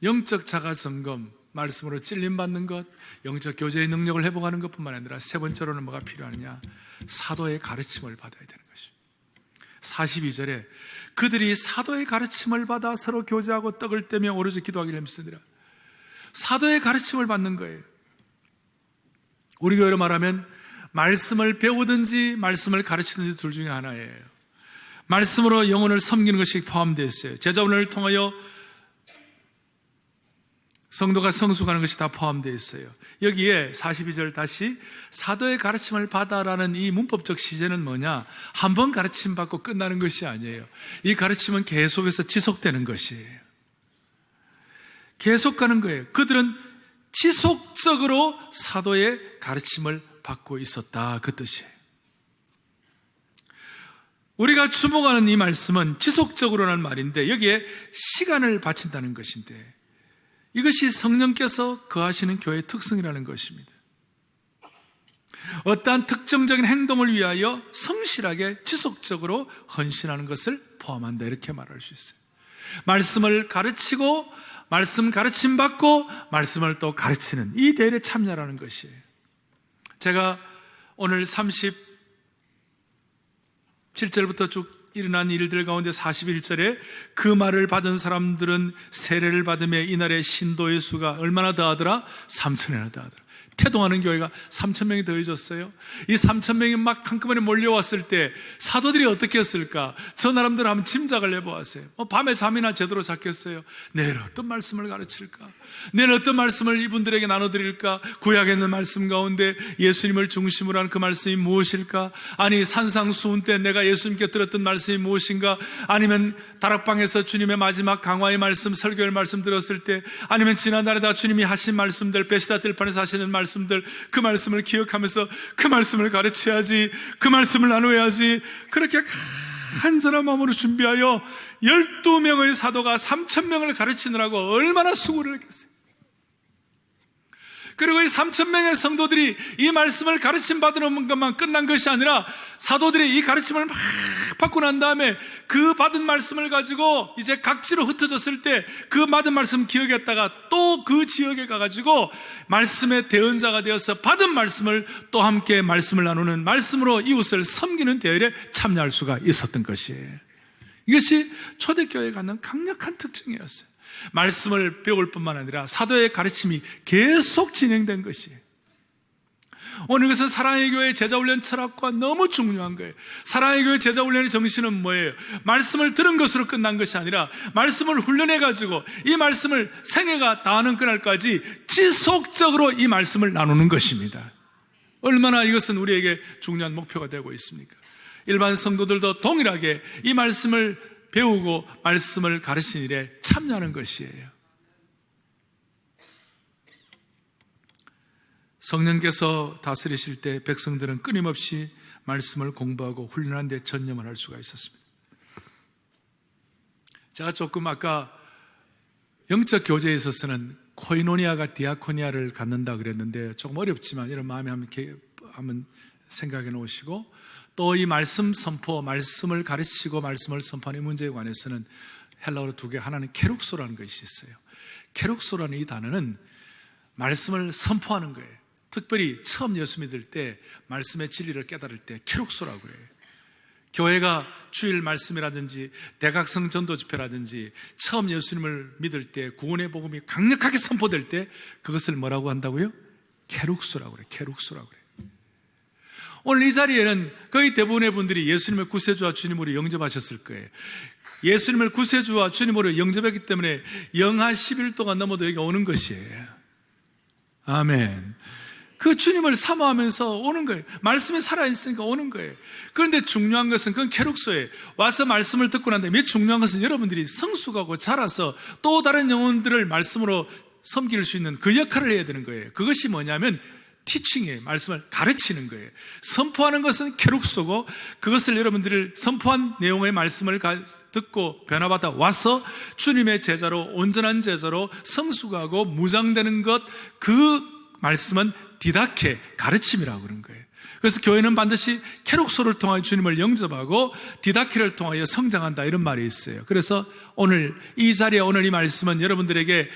영적 자가 점검, 말씀으로 찔림받는 것, 영적 교제의 능력을 회복하는 것뿐만 아니라 세 번째로는 뭐가 필요하느냐? 사도의 가르침을 받아야 되는 것입니다. 42절에 그들이 사도의 가르침을 받아 서로 교제하고 떡을 떼며 오로지 기도하기를 힘쓰니라. 사도의 가르침을 받는 거예요. 우리 교회로 말하면 말씀을 배우든지 말씀을 가르치든지 둘 중에 하나예요. 말씀으로 영혼을 섬기는 것이 포함되어 있어요. 제자훈련을 통하여 성도가 성숙하는 것이 다 포함되어 있어요. 여기에 42절 다시 사도의 가르침을 받아라는 이 문법적 시제는 뭐냐? 한 번 가르침 받고 끝나는 것이 아니에요. 이 가르침은 계속해서 지속되는 것이에요. 계속 가는 거예요. 그들은 지속적으로 사도의 가르침을 받고 있었다, 그 뜻이에요. 우리가 주목하는 이 말씀은 지속적으로라는 말인데 여기에 시간을 바친다는 것인데 이것이 성령께서 거하시는 교회의 특성이라는 것입니다. 어떠한 특정적인 행동을 위하여 성실하게 지속적으로 헌신하는 것을 포함한다, 이렇게 말할 수 있어요. 말씀을 가르치고 말씀 가르침 받고 말씀을 또 가르치는 이 대열에 참여하는 것이에요. 제가 오늘 37절부터 쭉 일어난 일들 가운데 41절에 그 말을 받은 사람들은 세례를 받으며 이날의 신도의 수가 얼마나 더하더라? 3,000이나 더하더라. 태동하는 교회가 3,000명이 더해졌어요. 이 3,000명이 막 한꺼번에 몰려왔을 때 사도들이 어떻게 했을까? 저 나름대로 한번 짐작을 해보았어요. 밤에 잠이나 제대로 잤겠어요? 내일 어떤 말씀을 가르칠까? 내일 어떤 말씀을 이분들에게 나눠드릴까? 구약에 있는 말씀 가운데 예수님을 중심으로 한 그 말씀이 무엇일까? 아니 산상수훈 때 내가 예수님께 들었던 말씀이 무엇인가? 아니면 다락방에서 주님의 마지막 강화의 말씀, 설교의 말씀 들었을 때, 아니면 지난날에다 주님이 하신 말씀들, 베시다 들판에서 하시는 말씀들, 그 말씀을 기억하면서 그 말씀을 가르쳐야지, 그 말씀을 나누어야지, 그렇게 간절한 마음으로 준비하여 12명의 사도가 3,000명을 가르치느라고 얼마나 수고를 했겠어요. 그리고 이 3,000명의 성도들이 이 말씀을 가르침 받는 것만 끝난 것이 아니라 사도들이 이 가르침을 막 받고 난 다음에 그 받은 말씀을 가지고 이제 각지로 흩어졌을 때 그 받은 말씀 기억했다가 또 그 지역에 가가지고 말씀의 대언자가 되어서 받은 말씀을 또 함께 말씀을 나누는, 말씀으로 이웃을 섬기는 대열에 참여할 수가 있었던 것이에요. 이것이 초대교회가 갖는 강력한 특징이었어요. 말씀을 배울 뿐만 아니라 사도의 가르침이 계속 진행된 것이에요. 오늘 그것은 사랑의 교회 제자훈련 철학과 너무 중요한 거예요. 사랑의 교회 제자훈련의 정신은 뭐예요? 말씀을 들은 것으로 끝난 것이 아니라 말씀을 훈련해가지고 이 말씀을 생애가 다하는 그날까지 지속적으로 이 말씀을 나누는 것입니다. 얼마나 이것은 우리에게 중요한 목표가 되고 있습니까? 일반 성도들도 동일하게 이 말씀을 배우고 말씀을 가르치는 일에 참여하는 것이에요. 성령께서 다스리실 때 백성들은 끊임없이 말씀을 공부하고 훈련하는 데 전념을 할 수가 있었습니다. 제가 조금 아까 영적 교제에 있어서는 코이노니아가 디아코니아를 갖는다 그랬는데 조금 어렵지만 이런 마음에 한번 생각해 놓으시고, 또 이 말씀 선포, 말씀을 가르치고 말씀을 선포하는 문제에 관해서는 헬라어로 두 개, 하나는 케룩소라는 것이 있어요. 케룩소라는 이 단어는 말씀을 선포하는 거예요. 특별히 처음 예수 믿을 때 말씀의 진리를 깨달을 때 케룩소라고 해요. 교회가 주일 말씀이라든지 대각성 전도 집회라든지 처음 예수님을 믿을 때 구원의 복음이 강력하게 선포될 때 그것을 뭐라고 한다고요? 케룩소라고 그래요. 케룩소라고 그래요. 오늘 이 자리에는 거의 대부분의 분들이 예수님을 구세주와 주님으로 영접하셨을 거예요. 예수님을 구세주와 주님으로 영접했기 때문에 영하 11도가 넘어도 여기 오는 것이에요. 아멘. 그 주님을 사모하면서 오는 거예요. 말씀이 살아있으니까 오는 거예요. 그런데 중요한 것은 그건 케룩소예요. 와서 말씀을 듣고 난 다음에 중요한 것은 여러분들이 성숙하고 자라서 또 다른 영혼들을 말씀으로 섬길 수 있는 그 역할을 해야 되는 거예요. 그것이 뭐냐면 티칭이에요. 말씀을 가르치는 거예요. 선포하는 것은 케룩소고, 그것을 여러분들이 선포한 내용의 말씀을 듣고 변화받아 와서 주님의 제자로, 온전한 제자로 성숙하고 무장되는 것, 그 말씀은 디다케, 가르침이라고 그런 거예요. 그래서 교회는 반드시 케록소를 통하여 주님을 영접하고 디다케를 통하여 성장한다, 이런 말이 있어요. 그래서 오늘 이 자리에, 오늘 이 말씀은 여러분들에게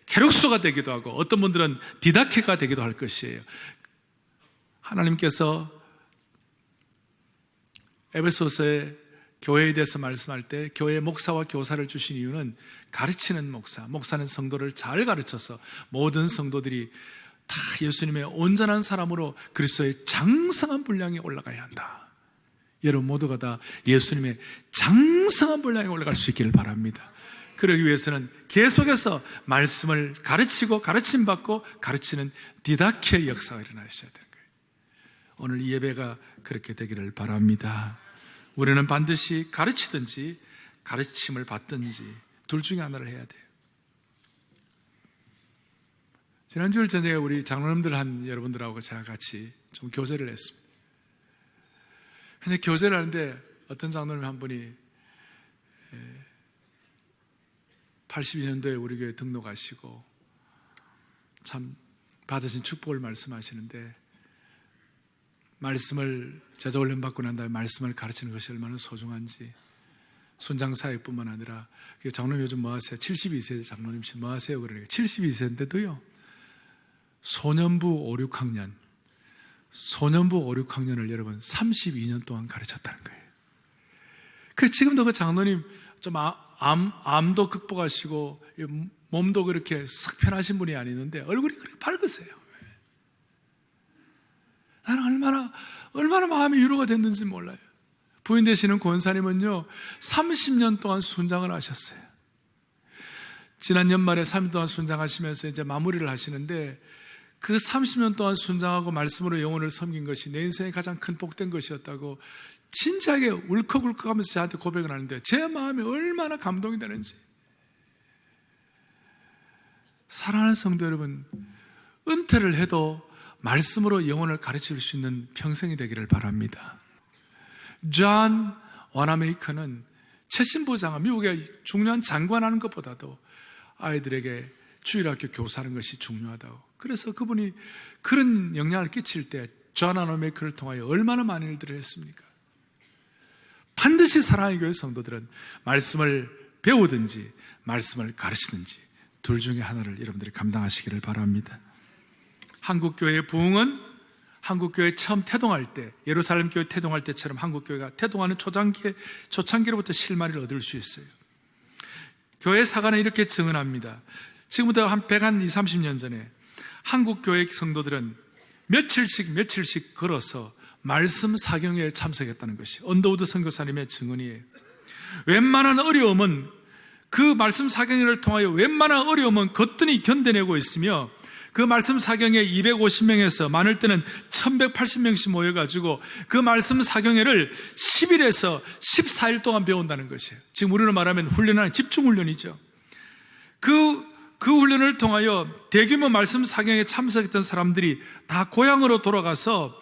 케록소가 되기도 하고 어떤 분들은 디다케가 되기도 할 것이에요. 하나님께서 에베소서에 교회에 대해서 말씀할 때 교회 목사와 교사를 주신 이유는 가르치는 목사는 성도를 잘 가르쳐서 모든 성도들이 다 예수님의 온전한 사람으로 그리스도의 장성한 분량에 올라가야 한다. 여러분 모두가 다 예수님의 장성한 분량에 올라갈 수 있기를 바랍니다. 그러기 위해서는 계속해서 말씀을 가르치고 가르침받고 가르치는 디다케의 역사가 일어나셔야 되는 거예요. 오늘 이 예배가 그렇게 되기를 바랍니다. 우리는 반드시 가르치든지 가르침을 받든지 둘 중에 하나를 해야 돼요. 지난주일 저녁에 우리 장로님들 한 여러분들하고 제가 같이 좀 교제를 했습니다. 근데 교제를 하는데 어떤 장로님 한 분이 82년도에 우리 교회 등록하시고 참 받으신 축복을 말씀하시는데, 말씀을 제자 훈련 받고 난 다음에 말씀을 가르치는 것이 얼마나 소중한지, 순장 사역뿐만 아니라, 장로님 요즘 뭐 하세요? 72세 장로님 뭐 하세요? 그러니까 72세인데도요 소년부 5, 6학년 소년부 5, 6학년을 여러분 32년 동안 가르쳤다는 거예요. 그래서 지금도 그 장로님 좀 암도 극복하시고 몸도 그렇게 싹 편하신 분이 아니는데 얼굴이 그렇게 밝으세요. 나는 얼마나 마음이 위로가 됐는지 몰라요. 부인 되시는 권사님은요 30년 동안 순장을 하셨어요. 지난 연말에 3일 동안 순장하시면서 이제 마무리를 하시는데, 그 30년 동안 순장하고 말씀으로 영혼을 섬긴 것이 내 인생의 가장 큰 복된 것이었다고 진지하게 울컥울컥하면서 저한테 고백을 하는데, 제 마음이 얼마나 감동이 되는지. 사랑하는 성도 여러분, 은퇴를 해도 말씀으로 영혼을 가르칠 수 있는 평생이 되기를 바랍니다. 존 와나메이커는 최신부 장관, 미국의 중요한 장관하는 것보다도 아이들에게 주일학교 교사하는 것이 중요하다고. 그래서 그분이 그런 영향을 끼칠 때 존 와나메이커를 통하여 얼마나 많은 일들을 했습니까? 반드시 사랑의 교회 성도들은 말씀을 배우든지 말씀을 가르치든지 둘 중에 하나를 여러분들이 감당하시기를 바랍니다. 한국교회의 부흥은 한국교회 처음 태동할 때, 예루살렘 교회 태동할 때처럼 한국교회가 태동하는 초창기로부터 실마리를 얻을 수 있어요. 교회 사관은 이렇게 증언합니다. 지금부터 한 120-30년 전에 한국교회 성도들은 며칠씩 걸어서 말씀 사경회에 참석했다는 것이 언더우드 선교사님의 증언이에요. 웬만한 어려움은, 그 말씀 사경회를 통하여 웬만한 어려움은 거뜬히 견뎌내고 있으며, 그 말씀 사경회 250명에서 많을 때는 1180명씩 모여가지고 그 말씀 사경회를 10일에서 14일 동안 배운다는 것이에요. 지금 우리로 말하면 훈련하는 집중훈련이죠. 그 훈련을 통하여 대규모 말씀 사경회에 참석했던 사람들이 다 고향으로 돌아가서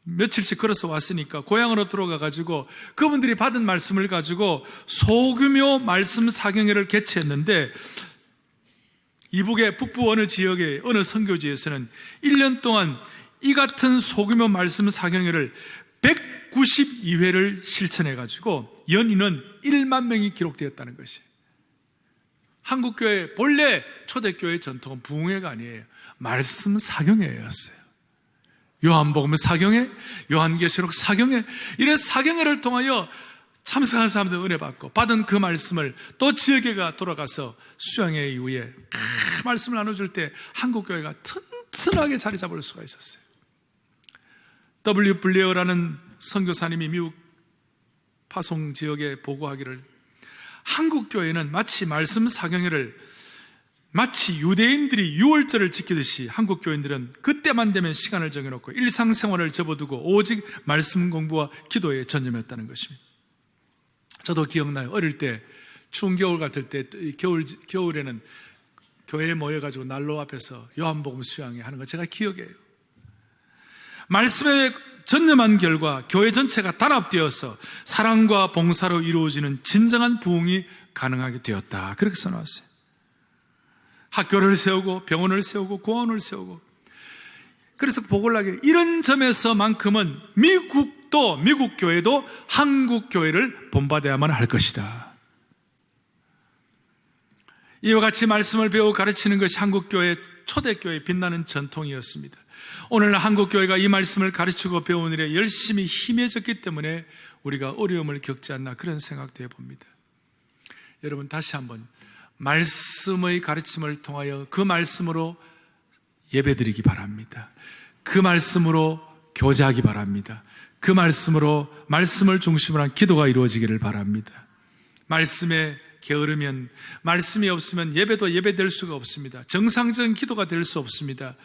며칠씩 걸어서 왔으니까 고향으로 들어가가지고 그분들이 받은 말씀을 가지고 소규모 말씀 사경회를 개최했는데, 이북의 북부 어느 지역의 어느 선교지에서는 1년 동안 이 같은 소규모 말씀 사경회를 192회를 실천해가지고 연인은 1만 명이 기록되었다는 것이에요. 한국교회 본래 초대교회 전통은 부흥회가 아니에요. 말씀 사경회였어요. 요한복음 사경회, 요한계시록 사경회, 이런 사경회를 통하여 참석한 사람들 은혜 받고 받은 그 말씀을 또 지역에가 돌아가서 수양회 이후에 말씀을 나눠줄 때 한국교회가 튼튼하게 자리 잡을 수가 있었어요. W. 블레어라는 선교사님이 미국 파송 지역에 보고하기를, 한국교회는 마치 말씀 사경회를 마치 유대인들이 유월절을 지키듯이 한국교인들은 그때만 되면 시간을 정해놓고 일상생활을 접어두고 오직 말씀 공부와 기도에 전념했다는 것입니다. 저도 기억나요. 어릴 때 추운 겨울 같을 때 겨울에는 교회에 모여가지고 난로 앞에서 요한복음 수양회 하는 거 제가 기억해요. 말씀에 전념한 결과 교회 전체가 단합되어서 사랑과 봉사로 이루어지는 진정한 부흥이 가능하게 되었다. 그렇게 써놨어요. 학교를 세우고 병원을 세우고 공원을 세우고 그래서 보궐하게 이런 점에서만큼은 미국 교회도 한국 교회를 본받아야만 할 것이다. 이와 같이 말씀을 배우고 가르치는 것이 한국 교회 초대교회의 빛나는 전통이었습니다. 오늘 한국 교회가 이 말씀을 가르치고 배우는 일에 열심히 힘해졌기 때문에 우리가 어려움을 겪지 않나 그런 생각도 해봅니다. 여러분 다시 한번 말씀의 가르침을 통하여 그 말씀으로 예배드리기 바랍니다. 그 말씀으로 교제하기 바랍니다. 그 말씀으로 말씀을 중심으로 한 기도가 이루어지기를 바랍니다. 말씀에 게으르면, 말씀이 없으면 예배도 예배될 수가 없습니다. 정상적인 기도가 될 수 없습니다.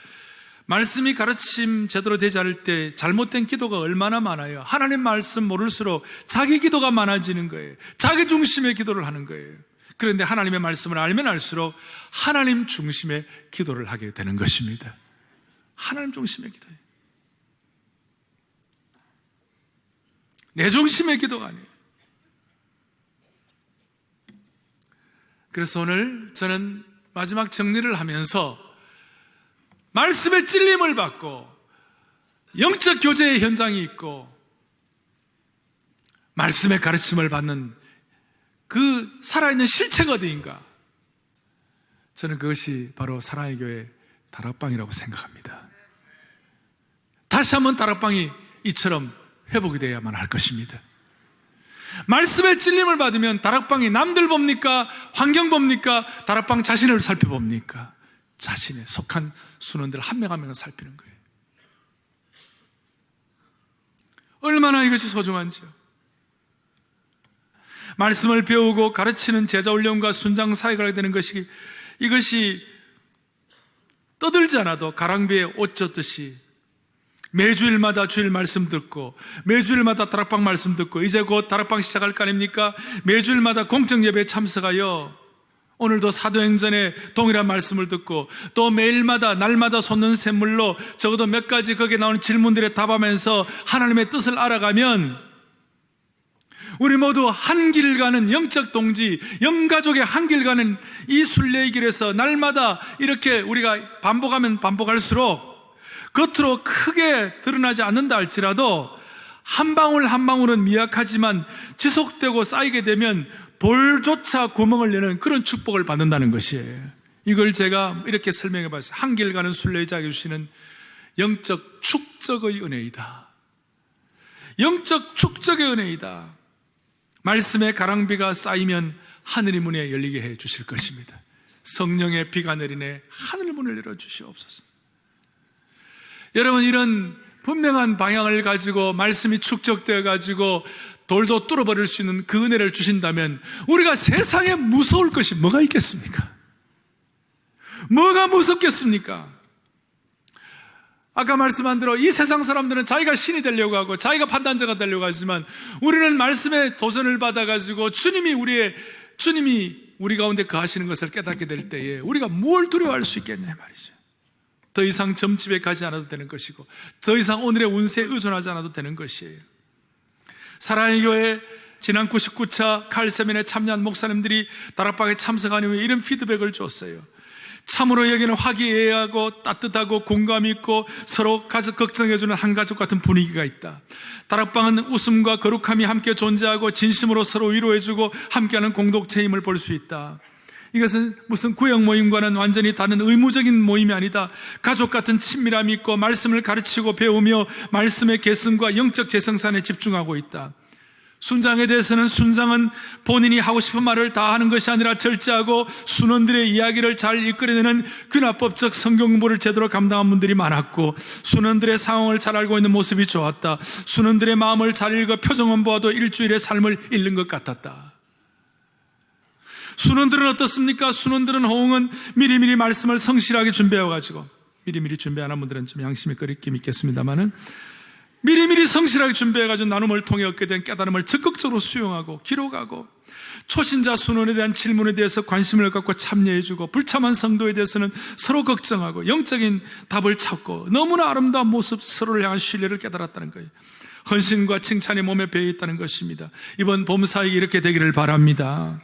말씀이 가르침 제대로 되지 않을 때 잘못된 기도가 얼마나 많아요. 하나님 말씀 모를수록 자기 기도가 많아지는 거예요. 자기 중심의 기도를 하는 거예요. 그런데 하나님의 말씀을 알면 알수록 하나님 중심의 기도를 하게 되는 것입니다. 하나님 중심의 기도예요. 내 중심의 기도가 아니에요. 그래서 오늘 저는 마지막 정리를 하면서 말씀의 찔림을 받고 영적 교제의 현장이 있고 말씀의 가르침을 받는 그 살아있는 실체가 어디인가? 저는 그것이 바로 사랑의 교회 다락방이라고 생각합니다. 다시 한번 다락방이 이처럼 회복이 되어야만 할 것입니다. 말씀의 찔림을 받으면 다락방이 남들 봅니까? 환경 봅니까? 다락방 자신을 살펴봅니까? 자신에 속한 순원들 한 명 한 명을 살피는 거예요. 얼마나 이것이 소중한지요. 말씀을 배우고 가르치는 제자 훈련과 순장 사역을 하게 되는 것이 이것이 떠들지 않아도 가랑비에 옷 젖듯이 매주일마다 주일 말씀 듣고 매주일마다 다락방 말씀 듣고 이제 곧 다락방 시작할 거 아닙니까? 매주일마다 공적 예배에 참석하여 오늘도 사도행전의 동일한 말씀을 듣고 또 매일마다 날마다 솟는 샘물로 적어도 몇 가지 거기에 나오는 질문들에 답하면서 하나님의 뜻을 알아가면 우리 모두 한 길 가는 영적 동지, 영가족의 한 길 가는 이 순례의 길에서 날마다 이렇게 우리가 반복하면 반복할수록 겉으로 크게 드러나지 않는다 할지라도 한 방울 한 방울은 미약하지만 지속되고 쌓이게 되면 돌조차 구멍을 내는 그런 축복을 받는다는 것이에요. 이걸 제가 이렇게 설명해 봤어요. 한 길 가는 순례자에게 주시는 영적 축적의 은혜이다. 영적 축적의 은혜이다. 말씀의 가랑비가 쌓이면 하늘의 문에 열리게 해 주실 것입니다. 성령의 비가 내리네 하늘 문을 열어 주시옵소서. 여러분 이런 분명한 방향을 가지고 말씀이 축적되어 가지고 돌도 뚫어버릴 수 있는 그 은혜를 주신다면 우리가 세상에 무서울 것이 뭐가 있겠습니까? 뭐가 무섭겠습니까? 아까 말씀한 대로 이 세상 사람들은 자기가 신이 되려고 하고 자기가 판단자가 되려고 하지만 우리는 말씀의 도전을 받아가지고 주님이 우리 가운데 거하시는 것을 깨닫게 될 때에 우리가 뭘 두려워할 수 있겠냐 말이죠. 더 이상 점집에 가지 않아도 되는 것이고 더 이상 오늘의 운세에 의존하지 않아도 되는 것이에요. 사랑의 교회 지난 99차 칼세면에 참여한 목사님들이 다락방에 참석한 후에 이런 피드백을 줬어요. 참으로 여기는 화기애애하고 따뜻하고 공감 있고 서로 가족 걱정해주는 한 가족 같은 분위기가 있다. 다락방은 웃음과 거룩함이 함께 존재하고 진심으로 서로 위로해주고 함께하는 공동체임을 볼 수 있다. 이것은 무슨 구역 모임과는 완전히 다른 의무적인 모임이 아니다. 가족 같은 친밀함이 있고 말씀을 가르치고 배우며 말씀의 계승과 영적 재생산에 집중하고 있다. 순장에 대해서는 순장은 본인이 하고 싶은 말을 다 하는 것이 아니라 절제하고 순원들의 이야기를 잘 이끌어내는 근합법적 성경 공부를 제대로 감당한 분들이 많았고 순원들의 상황을 잘 알고 있는 모습이 좋았다. 순원들의 마음을 잘 읽어 표정만 보아도 일주일의 삶을 읽는 것 같았다. 순원들은 어떻습니까? 순원들은 호응은 미리미리 말씀을 성실하게 준비해가지고 미리미리 준비 안 한 분들은 좀 양심이 끓이게 믿겠습니다만은 미리미리 성실하게 준비해가지고 나눔을 통해 얻게 된 깨달음을 적극적으로 수용하고 기록하고 초신자 순원에 대한 질문에 대해서 관심을 갖고 참여해주고 불참한 성도에 대해서는 서로 걱정하고 영적인 답을 찾고 너무나 아름다운 모습 서로를 향한 신뢰를 깨달았다는 거예요. 헌신과 칭찬이 몸에 배어 있다는 것입니다. 이번 봄사역이 이렇게 되기를 바랍니다.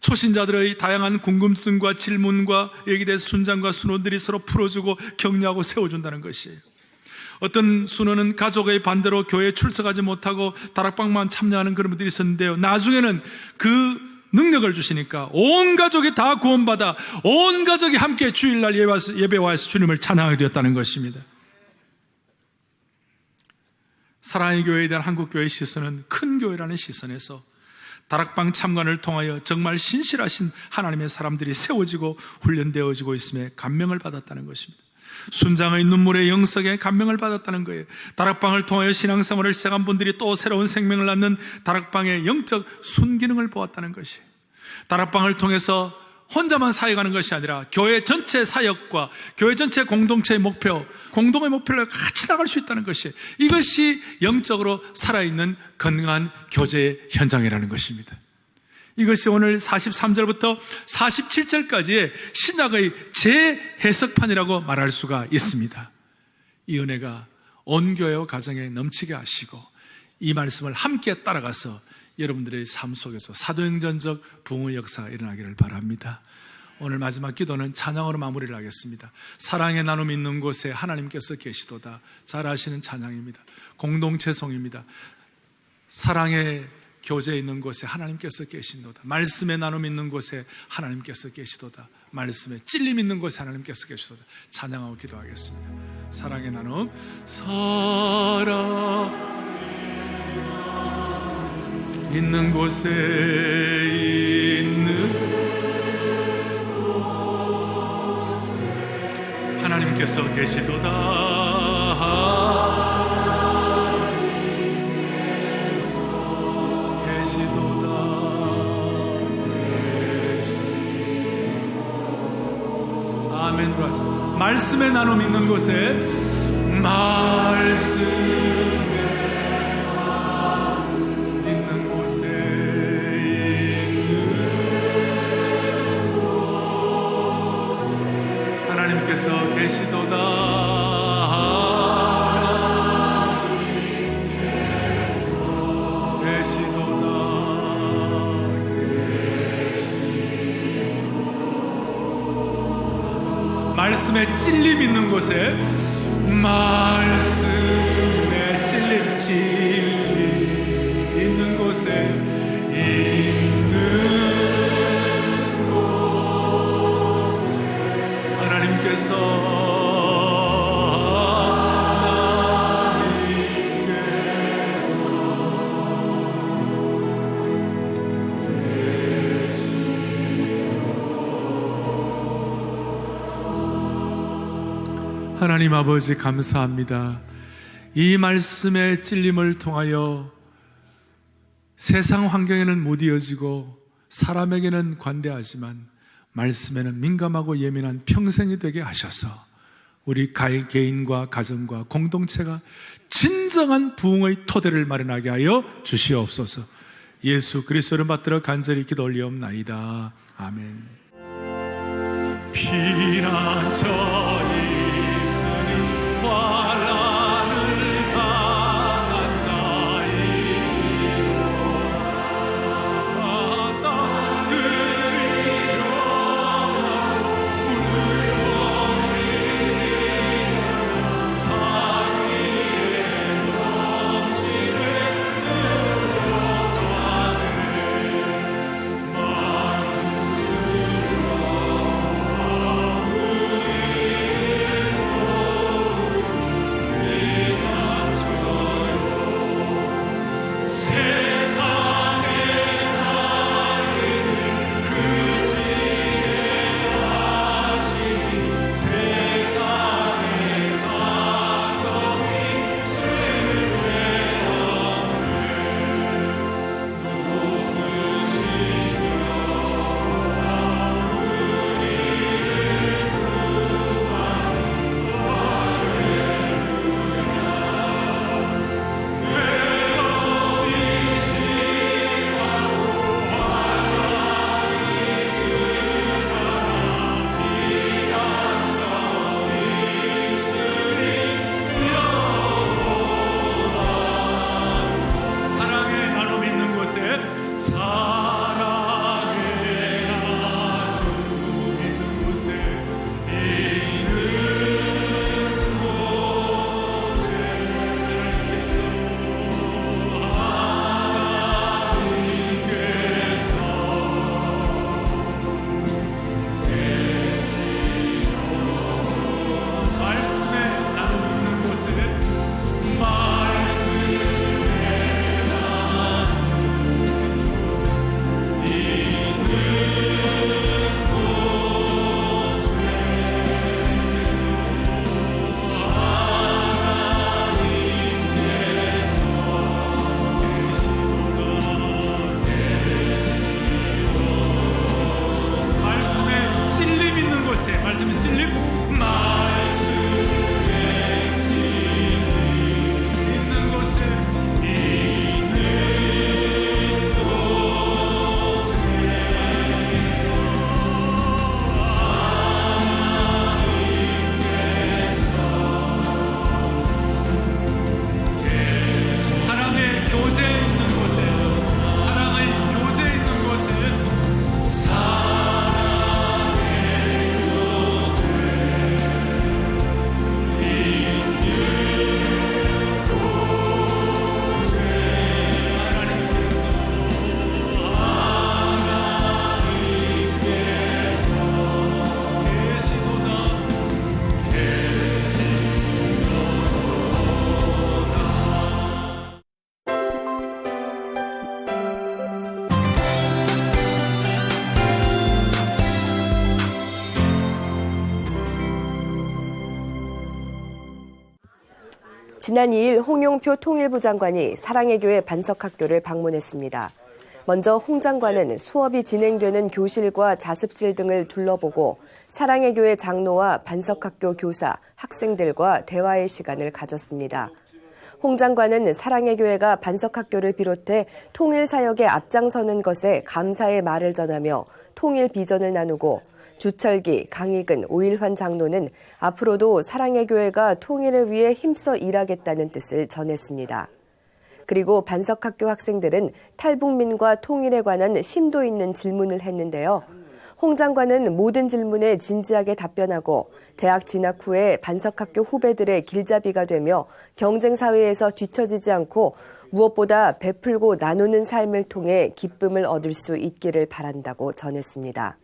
초신자들의 다양한 궁금증과 질문과 여기에 대해 순장과 순원들이 서로 풀어주고 격려하고 세워준다는 것이에요. 어떤 순원은 가족의 반대로 교회에 출석하지 못하고 다락방만 참여하는 그런 분들이 있었는데요, 나중에는 그 능력을 주시니까 온 가족이 다 구원받아 온 가족이 함께 주일날 예배 와서 주님을 찬양하게 되었다는 것입니다. 사랑의 교회에 대한 한국교회의 시선은 큰 교회라는 시선에서 다락방 참관을 통하여 정말 신실하신 하나님의 사람들이 세워지고 훈련되어지고 있음에 감명을 받았다는 것입니다. 순장의 눈물의 영석에 감명을 받았다는 거예요. 다락방을 통하여 신앙생활을 시작한 분들이 또 새로운 생명을 낳는 다락방의 영적 순기능을 보았다는 것이에요. 다락방을 통해서 혼자만 사역하는 것이 아니라 교회 전체 사역과 교회 전체 공동체의 목표, 공동의 목표를 같이 나갈 수 있다는 것이, 이것이 영적으로 살아있는 건강한 교제의 현장이라는 것입니다. 이것이 오늘 43절부터 47절까지의 신약의 재해석판이라고 말할 수가 있습니다. 이 은혜가 온 교회와 가정에 넘치게 하시고 이 말씀을 함께 따라가서 여러분들의 삶 속에서 사도행전적 부흥의 역사가 일어나기를 바랍니다. 오늘 마지막 기도는 찬양으로 마무리를 하겠습니다. 사랑의 나눔 있는 곳에 하나님께서 계시도다. 잘 아시는 찬양입니다. 공동체송입니다. 사랑의 교제 있는 곳에 하나님께서 계신도다. 말씀의 나눔 있는 곳에 하나님께서 계시도다. 말씀의 찔림 있는 곳에 하나님께서 계시도다. 찬양하고 기도하겠습니다. 사랑의 나눔, 사랑 있는 곳에 있는 하나님께서 계시도다. 아멘으로 하세요. 말씀의 나눔 있는 곳에, 말씀의 나눔 있는 곳에 있는 하나님께서 계시도다. 말씀의 찔림 있는 곳에, 말씀의 찔림 있는 곳에 있는 하나님께서 하나님 아버지 감사합니다. 이 말씀의 찔림을 통하여 세상 환경에는 무디어지고 사람에게는 관대하지만 말씀에는 민감하고 예민한 평생이 되게 하셔서 우리 개인과 가정과 공동체가 진정한 부흥의 토대를 마련하게 하여 주시옵소서. 예수 그리스도를 받들어 간절히 기도 올리옵나이다. 아멘. 피난처 있으니 환난을 당한 자이로다. 땅들이여 물렁이며 산 위에 넘치는 들어가네. 만주로 지난 2일 홍용표 통일부 장관이 사랑의 교회 반석학교를 방문했습니다. 먼저 홍 장관은 수업이 진행되는 교실과 자습실 등을 둘러보고 사랑의 교회 장로와 반석학교 교사, 학생들과 대화의 시간을 가졌습니다. 홍 장관은 사랑의 교회가 반석학교를 비롯해 통일 사역에 앞장서는 것에 감사의 말을 전하며 통일 비전을 나누고 주철기, 강익은, 오일환 장로는 앞으로도 사랑의 교회가 통일을 위해 힘써 일하겠다는 뜻을 전했습니다. 그리고 반석학교 학생들은 탈북민과 통일에 관한 심도 있는 질문을 했는데요. 홍 장관은 모든 질문에 진지하게 답변하고 대학 진학 후에 반석학교 후배들의 길잡이가 되며 경쟁사회에서 뒤처지지 않고 무엇보다 베풀고 나누는 삶을 통해 기쁨을 얻을 수 있기를 바란다고 전했습니다.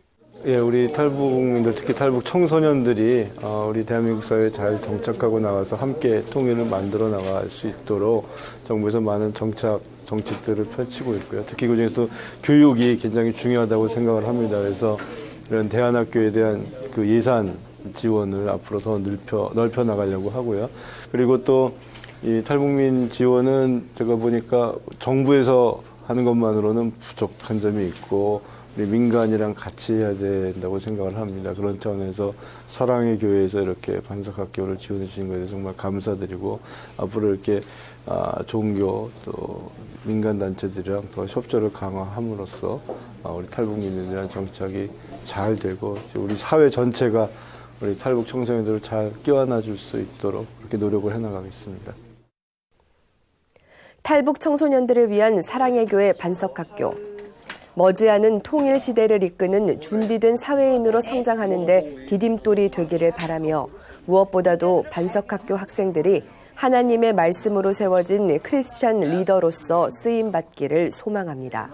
예, 우리 탈북민들, 특히 탈북 청소년들이 우리 대한민국 사회에 잘 정착하고 나가서 함께 통일을 만들어 나갈 수 있도록 정부에서 많은 정책들을 펼치고 있고요. 특히 그중에서도 교육이 굉장히 중요하다고 생각을 합니다. 그래서 이런 대안학교에 대한 그 예산 지원을 앞으로 더 넓혀 나가려고 하고요. 그리고 또 이 탈북민 지원은 제가 보니까 정부에서 하는 것만으로는 부족한 점이 있고 우리 민간이랑 같이 해야 된다고 생각을 합니다. 그런 차원에서 사랑의 교회에서 이렇게 반석학교를 지원해 주신 것에 정말 감사드리고 앞으로 이렇게 종교 또 민간단체들이랑 더 협조를 강화함으로써 우리 탈북민에 대한 정착이 잘 되고 우리 사회 전체가 우리 탈북 청소년들을 잘 껴안아 줄 수 있도록 그렇게 노력을 해나가겠습니다. 탈북 청소년들을 위한 사랑의 교회 반석학교. 머지않은 통일 시대를 이끄는 준비된 사회인으로 성장하는 데 디딤돌이 되기를 바라며 무엇보다도 반석학교 학생들이 하나님의 말씀으로 세워진 크리스찬 리더로서 쓰임받기를 소망합니다.